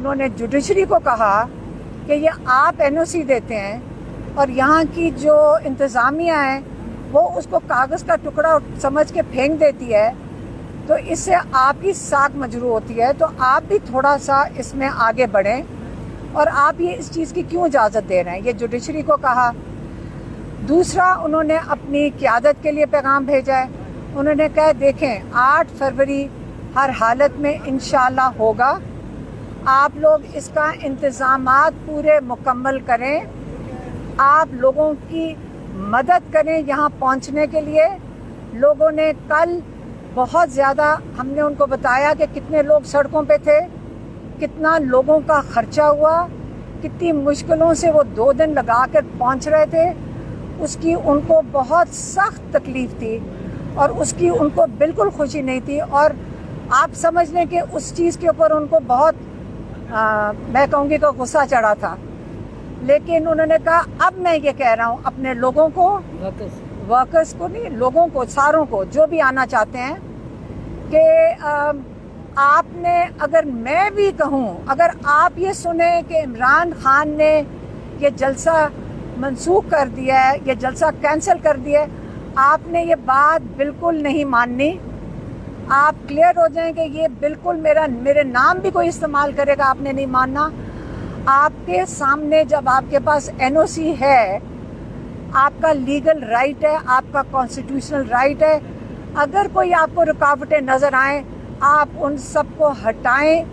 انہوں نے جوڈیشری کو کہا کہ یہ آپ NOC دیتے ہیں اور یہاں کی جو انتظامیہ ہے وہ اس کو کاغذ کا ٹکڑا سمجھ کے پھینک دیتی ہے، تو اس سے آپ کی ساکھ مجروح ہوتی ہے، تو آپ بھی تھوڑا سا اس میں آگے بڑھیں، اور آپ یہ اس چیز کی کیوں اجازت دے رہے ہیں، یہ جوڈیشری کو کہا۔ دوسرا، انہوں نے اپنی قیادت کے لیے پیغام بھیجا ہے، انہوں نے کہا دیکھیں 8 فروری ہر حالت میں انشاءاللہ ہوگا، آپ لوگ اس کا انتظامات پورے مکمل کریں، آپ لوگوں کی مدد کریں یہاں پہنچنے کے لیے۔ لوگوں نے کل بہت زیادہ، ہم نے ان کو بتایا کہ کتنے لوگ سڑکوں پہ تھے، کتنا لوگوں کا خرچہ ہوا، کتنی مشکلوں سے وہ 2 دن لگا کر پہنچ رہے تھے، اس کی ان کو بہت سخت تکلیف تھی اور اس کی ان کو بالکل خوشی نہیں تھی، اور آپ سمجھ لیں کہ اس چیز کے اوپر ان کو بہت میں کہوں گی کہ غصہ چڑھا تھا۔ لیکن انہوں نے کہا اب میں یہ کہہ رہا ہوں اپنے لوگوں کو، ورکرز کو نہیں، لوگوں کو، ساروں کو جو بھی آنا چاہتے ہیں، کہ آپ نے، اگر میں بھی کہوں، اگر آپ یہ سنیں کہ عمران خان نے یہ جلسہ منسوخ کر دیا ہے، یہ جلسہ کینسل کر دیا ہے، آپ نے یہ بات بالکل نہیں ماننی۔ آپ کلیئر ہو جائیں کہ یہ بالکل میرے نام بھی کوئی استعمال کرے گا، آپ نے نہیں ماننا۔ آپ کے سامنے جب آپ کے پاس NOC ہے، آپ کا لیگل رائٹ ہے، آپ کا کانسٹیٹیوشنل رائٹ ہے، اگر کوئی آپ کو رکاوٹیں نظر آئیں آپ ان سب کو ہٹائیں،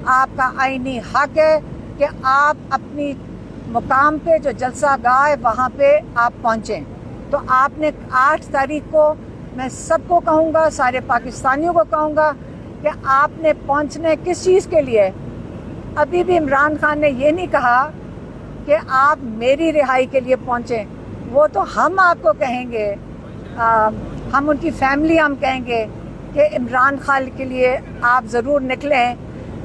آپ کا آئینی حق ہے کہ آپ اپنی مقام پہ جو جلسہ گاہ ہے وہاں پہ آپ پہنچیں۔ تو آپ نے 8 تاریخ کو، میں سب کو کہوں گا، سارے پاکستانیوں کو کہوں گا کہ آپ نے پہنچنا ہے کس چیز کے لیے۔ ابھی بھی عمران خان نے یہ نہیں کہا کہ آپ میری رہائی کے لیے پہنچیں، وہ تو ہم آپ کو کہیں گے، ہم ان کی فیملی ہم کہیں گے کہ عمران خان کے لیے آپ ضرور نکلیں،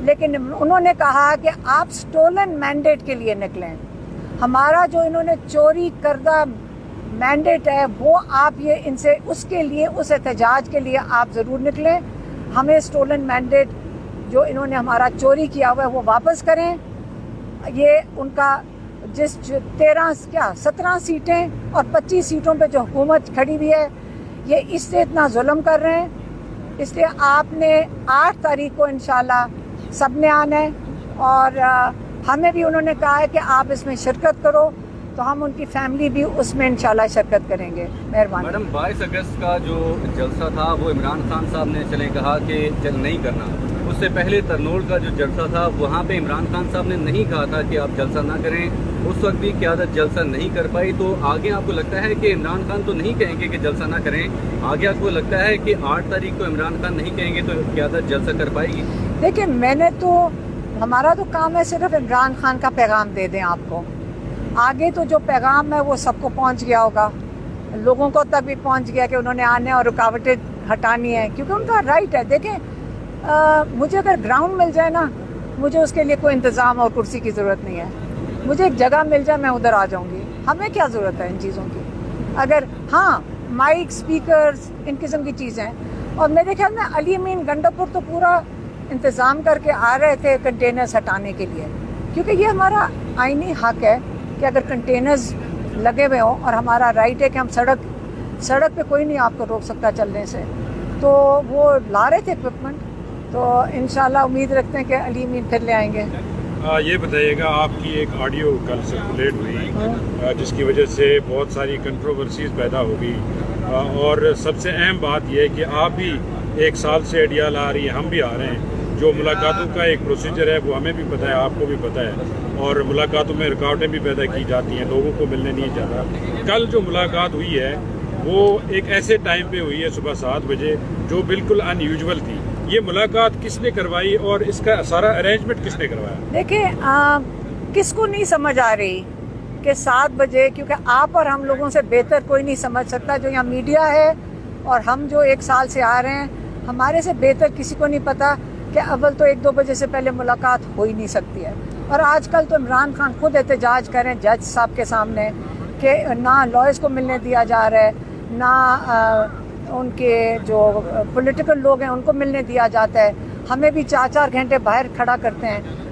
لیکن انہوں نے کہا کہ آپ سٹولن مینڈیٹ کے لیے نکلیں۔ ہمارا جو انہوں نے چوری کردہ مینڈیٹ ہے وہ آپ یہ ان سے، اس کے لیے، اس احتجاج کے لیے آپ ضرور نکلیں۔ ہمیں سٹولن مینڈیٹ جو انہوں نے ہمارا چوری کیا ہوا ہے وہ واپس کریں۔ یہ ان کا جس 17 سیٹیں اور 25 سیٹوں پہ جو حکومت کھڑی ہوئی ہے، یہ اس سے اتنا ظلم کر رہے ہیں، اس لیے آپ نے 8 تاریخ کو انشاءاللہ سب نے آنا ہے، اور ہمیں بھی انہوں نے کہا ہے کہ آپ اس میں شرکت کرو، تو ہم ان کی فیملی بھی اس میں انشاءاللہ شرکت کریں گے۔ مہربانی۔ میڈم 22 اگست کا جو جلسہ تھا وہ عمران خان صاحب نے چلے کہا کہ نہیں کرنا، اس سے پہلے ترنول کا جو جلسہ تھا وہاں پہ عمران خان صاحب نے نہیں کہا تھا کہ آپ جلسہ نہ کریں، اس وقت بھی قیادت جلسہ نہیں کر پائی، تو آگے آپ کو لگتا ہے کہ عمران خان تو نہیں کہیں گے کہ جلسہ نہ کریں، آگے آپ کو لگتا ہے کہ 8 تاریخ کو عمران خان نہیں کہیں گے تو قیادت جلسہ کر پائے گی؟ دیکھیں، میں نے تو، ہمارا تو کام ہے صرف عمران خان کا پیغام دے دیں آپ کو، آگے تو جو پیغام ہے وہ سب کو پہنچ گیا ہوگا، لوگوں کو تک بھی پہنچ گیا کہ انہوں نے آنے اور رکاوٹیں ہٹانی ہے، کیونکہ ان کا رائٹ ہے۔ دیکھیں، مجھے اگر گراؤنڈ مل جائے نا، مجھے اس کے لیے کوئی انتظام اور کرسی کی ضرورت نہیں ہے، مجھے ایک جگہ مل جائے میں ادھر آ جاؤں گی، ہمیں کیا ضرورت ہے ان چیزوں کی؟ اگر ہاں مائک، سپیکرز، ان قسم کی چیزیں، اور میرے خیال میں علی امین گنڈاپور تو پورا انتظام کر کے آ رہے تھے کنٹینرز ہٹانے کے لیے، کیونکہ یہ ہمارا آئینی حق ہے کہ اگر کنٹینرز لگے ہوئے ہوں، اور ہمارا رائٹ ہے کہ ہم سڑک پہ کوئی نہیں آپ کو روک سکتا چلنے سے، تو وہ لا رہے تھے اکوپمنٹ، تو انشاءاللہ امید رکھتے ہیں کہ علی امین پھر لے آئیں گے۔ یہ بتائیے گا، آپ کی ایک آڈیو کل سرکولیٹ ہوئی جس کی وجہ سے بہت ساری کنٹروورسیز پیدا ہو گئی، اور سب سے اہم بات یہ ہے کہ آپ بھی 1 سال سے اڈیال آ رہی ہیں، ہم بھی آ رہے ہیں، جو ملاقاتوں کا ایک پروسیجر ہے وہ ہمیں بھی پتہ ہے، آپ کو بھی پتہ ہے، اور ملاقاتوں میں رکاوٹیں بھی پیدا کی جاتی ہیں، لوگوں کو ملنے نہیں جاتا۔ کل جو ملاقات ہوئی ہے وہ ایک ایسے ٹائم پہ ہوئی ہے صبح 7 بجے جو بالکل ان یوزول تھی، یہ ملاقات کس نے کروائی اور اس کا سارا ارینجمنٹ کس نے کروایا؟ دیکھیں، کس کو نہیں سمجھ آ رہی کہ 7 بجے، کیونکہ آپ اور ہم لوگوں سے بہتر کوئی نہیں سمجھ سکتا، جو یہاں میڈیا ہے اور ہم جو 1 سال سے آ رہے ہیں، ہمارے سے بہتر کسی کو نہیں پتا کہ اول تو 1-2 بجے سے پہلے ملاقات ہو ہی نہیں سکتی ہے۔ اور آج کل تو عمران خان خود احتجاج کریں جج صاحب کے سامنے کہ نہ لائرز کو ملنے دیا جا رہا ہے، نہ ان کے جو پولیٹیکل لوگ ہیں ان کو ملنے دیا جاتا ہے، ہمیں بھی 4-4 گھنٹے باہر کھڑا کرتے ہیں۔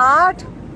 8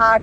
8